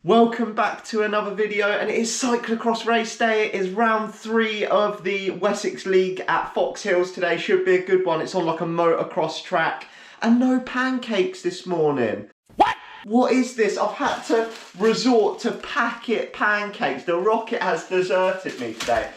Welcome back to another video, and it is cyclocross race day. It is round 3 of the Wessex League at Foxhills today. Should be a good one. It's on like a motocross track, and no pancakes this morning. What is this? I've had to resort to packet pancakes. The rocket has deserted me today.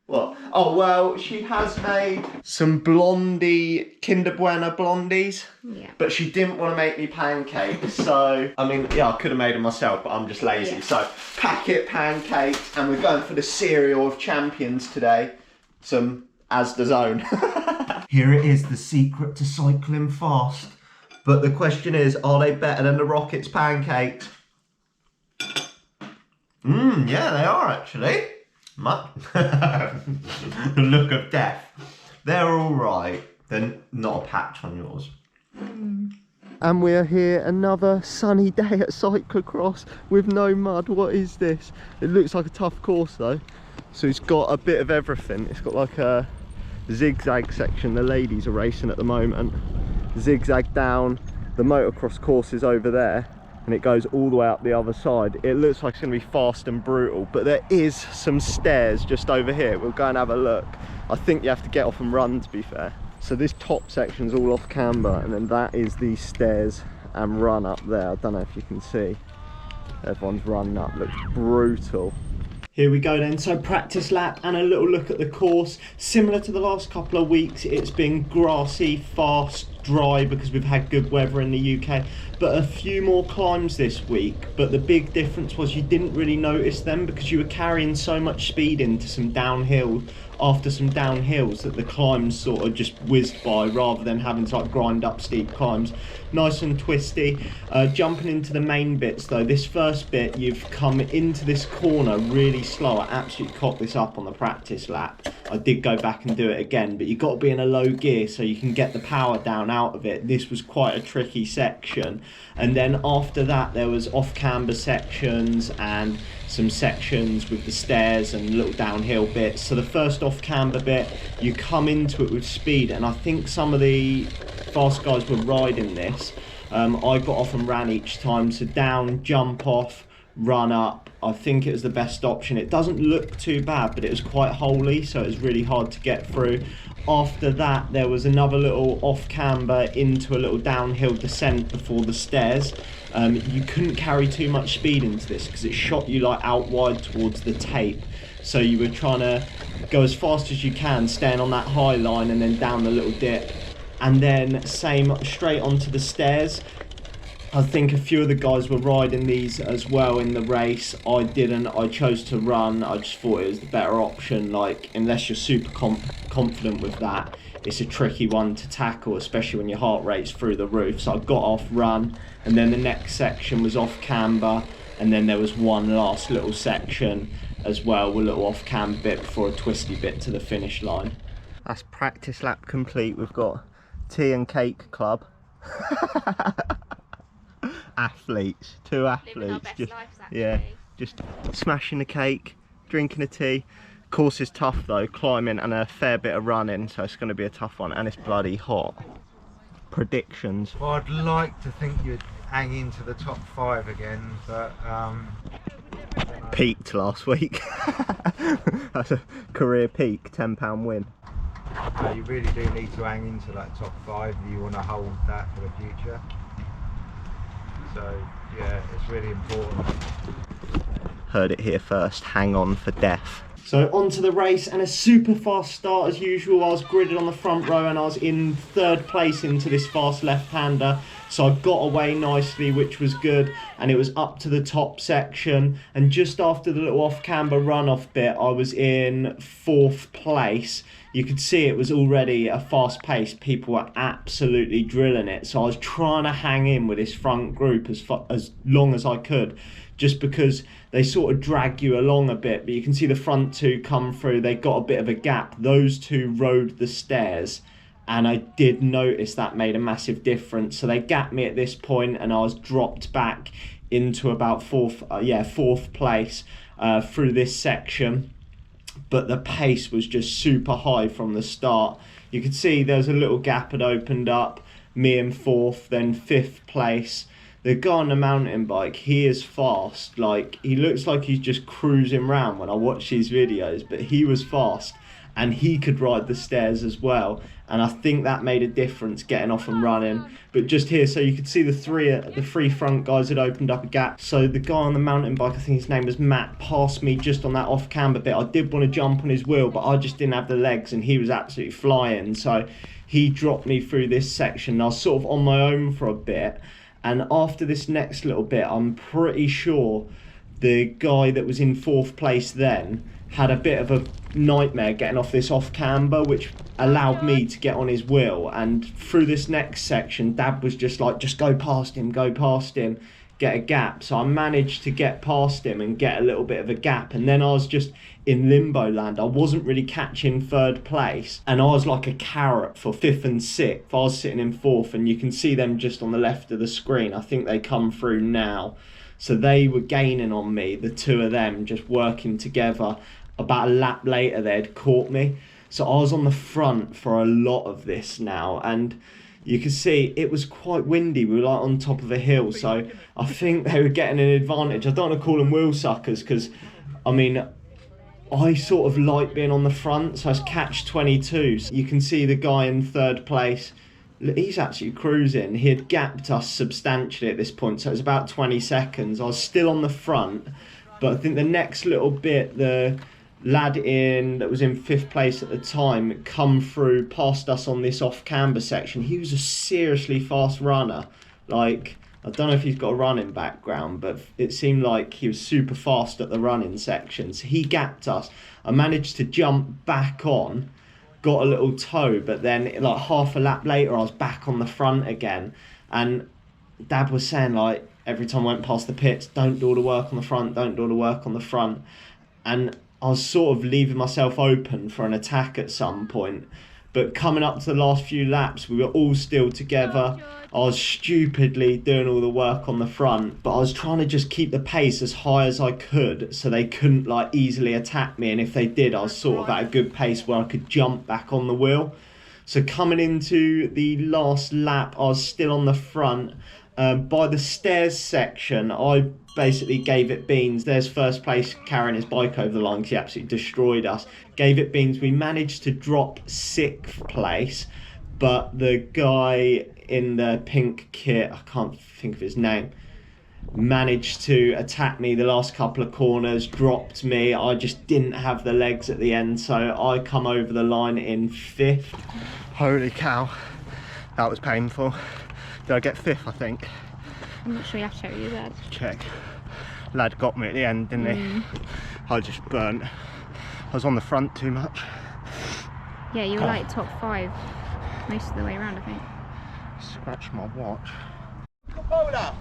What? Oh, well, she has made some blondie, Kinder Bueno blondies. Yeah. But she didn't want to make me pancakes, so, I mean, yeah, I could have made them myself, but I'm just lazy. Yeah. So, packet pancakes, and we're going for the cereal of champions today. Some Asda's own. Here it is, the secret to cycling fast. But the question is, are they better than the Rocket's pancakes? Yeah, they are actually. The look of death. They're all right. They're not a patch on yours. And we are here, another sunny day at cyclocross with no mud. What is this? It looks like a tough course though. So it's got a bit of everything. It's got like a zigzag section the ladies are racing at the moment. Zigzag down, the motocross course is over there, and it goes all the way up the other side. It looks like it's going to be fast and brutal, but there is some stairs just over here. We'll go and have a look. I think you have to get off and run, to be fair. So this top section's all off camber, and then that is the stairs and run up there. I don't know if you can see. Everyone's running up, looks brutal. Here we go then, so practice lap and a little look at the course. Similar to the last couple of weeks, it's been grassy, fast, dry because we've had good weather in the UK, but a few more climbs this week. But the big difference was you didn't really notice them because you were carrying so much speed into some downhill after some downhills that the climbs sort of just whizzed by rather than having to like grind up steep climbs. Nice and twisty. Jumping into the main bits though, this first bit you've come into this corner really slow. I absolutely cocked this up on the practice lap. I did go back and do it again, but you've got to be in a low gear so you can get the power down out of it. This was quite a tricky section, and then after that there was off-camber sections and some sections with the stairs and little downhill bits. So the first off-camber bit, you come into it with speed, and I think some of the fast guys were riding this. I got off and ran each time, so down, jump off, run up. I think it was the best option. It doesn't look too bad, but it was quite holy, so it was really hard to get through. After that there was another little off camber into a little downhill descent before the stairs. You couldn't carry too much speed into this because it shot you like out wide towards the tape, so you were trying to go as fast as you can, staying on that high line and then down the little dip, and then same straight onto the stairs. I think a few of the guys were riding these as well in the race. I didn't. I chose to run. I just thought it was the better option. Like, unless you're super confident with that, it's a tricky one to tackle, especially when your heart rate's through the roof. So I got off, run, and then the next section was off camber, and then there was one last little section as well, with a little off camber bit before a twisty bit to the finish line. That's practice lap complete. We've got tea and cake club. Athletes, two athletes, living our best lives, actually. Yeah, just smashing the cake, drinking a tea. Course is tough though, climbing and a fair bit of running, so it's going to be a tough one, and it's bloody hot. Predictions? Well, I'd like to think you'd hang into the top 5 again, but peaked last week. That's a career peak, £10 win. You really do need to hang into that top 5 if you want to hold that for the future. So yeah, it's really important. Heard it here first, hang on for death. So onto the race, and a super fast start as usual. I was gridded on the front row and I was in 3rd place into this fast left-hander. So I got away nicely, which was good, and it was up to the top section. And just after the little off-camber run-off bit, I was in 4th place. You could see it was already a fast pace. People were absolutely drilling it. So I was trying to hang in with this front group as long as I could, just because they sort of drag you along a bit. But you can see the front 2 come through. They got a bit of a gap. Those 2 rode the stairs, and I did notice that made a massive difference. So they gapped me at this point, and I was dropped back into about 4th place through this section. But the pace was just super high from the start. You could see there was a little gap had opened up, me in 4th, then 5th place, The guy on the mountain bike, he is fast. Like, he looks like he's just cruising around when I watch these videos, but he was fast and he could ride the stairs as well. And I think that made a difference getting off and running. But just here, so you could see the three front guys had opened up a gap. So the guy on the mountain bike, I think his name was Matt, passed me just on that off camber bit. I did want to jump on his wheel, but I just didn't have the legs and he was absolutely flying. So he dropped me through this section. I was sort of on my own for a bit. And after this next little bit, I'm pretty sure the guy that was in 4th place then had a bit of a nightmare getting off this off camber, which allowed me to get on his wheel. And through this next section, Dad was just like, just go past him, get a gap. So I managed to get past him and get a little bit of a gap. And then I was just in limbo land. I wasn't really catching 3rd place. And I was like a carrot for 5th and 6th. I was sitting in 4th, and you can see them just on the left of the screen. I think they come through now. So they were gaining on me, the two of them just working together. About a lap later, they'd caught me. So I was on the front for a lot of this now, and you can see it was quite windy. We were like on top of a hill, so I think they were getting an advantage. I don't want to call them wheel suckers, because I mean, I sort of like being on the front, so it's catch 22. So you can see the guy in 3rd place, he's actually cruising. He had gapped us substantially at this point, so it was about 20 seconds. I was still on the front, but I think the next little bit, the lad that was in 5th place at the time come through past us on this off camber section. He was a seriously fast runner. Like, I don't know if he's got a running background, but it seemed like he was super fast at the running sections. He gapped us. I managed to jump back on, got a little toe, but then like half a lap later I was back on the front again. And Dad was saying, like, every time I went past the pits, don't do all the work on the front, don't do all the work on the front. And I was sort of leaving myself open for an attack at some point. But coming up to the last few laps, we were all still together. I was stupidly doing all the work on the front, but I was trying to just keep the pace as high as I could so they couldn't like easily attack me. And if they did, I was sort of at a good pace where I could jump back on the wheel. So coming into the last lap, I was still on the front. By the stairs section, I basically gave it beans. There's 1st place carrying his bike over the line because he absolutely destroyed us. Gave it beans. We managed to drop 6th place, but the guy in the pink kit, I can't think of his name, managed to attack me the last couple of corners, dropped me. I just didn't have the legs at the end, so I come over the line in 5th. Holy cow, that was painful. Did I get 5th, I think? I'm not sure, you have to check with your dad. Check. Lad got me at the end, didn't he? I just burnt. I was on the front too much. Yeah, you were like top 5 most of the way around, I think. Scratch my watch. Bowler.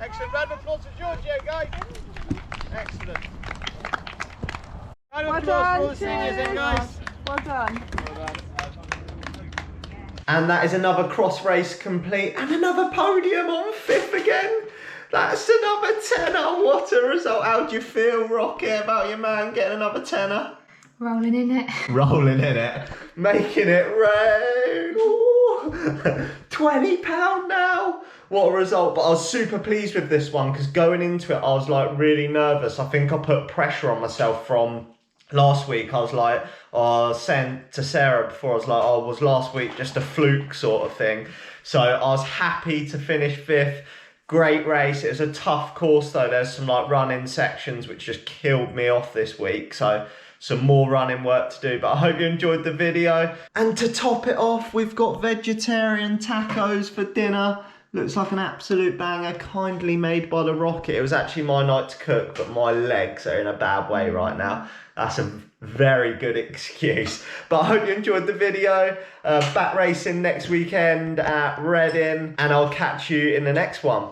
Excellent. Round of applause to Georgia, guys. Excellent. Round of applause for all the seniors then, guys. Well done. And that is another cross race complete and another podium on 5th again. That's another tenner. What a result. How do you feel, Rocky, about your man getting another tenner? Rolling in it. Rolling in it. Making it rain. Ooh. £20 now. What a result. But I was super pleased with this one because going into it, I was like really nervous. I think I put pressure on myself from last week. I was like, I was saying to Sarah before, I was like, oh, was last week just a fluke sort of thing? So I was happy to finish 5th. Great race. It was a tough course though. There's some like running sections which just killed me off this week. So some more running work to do, but I hope you enjoyed the video. And to top it off, we've got vegetarian tacos for dinner. Looks like an absolute banger, kindly made by the Rocket. It was actually my night to cook, but my legs are in a bad way right now. That's a very good excuse. But I hope you enjoyed the video. Back racing next weekend at Reading, and I'll catch you in the next one.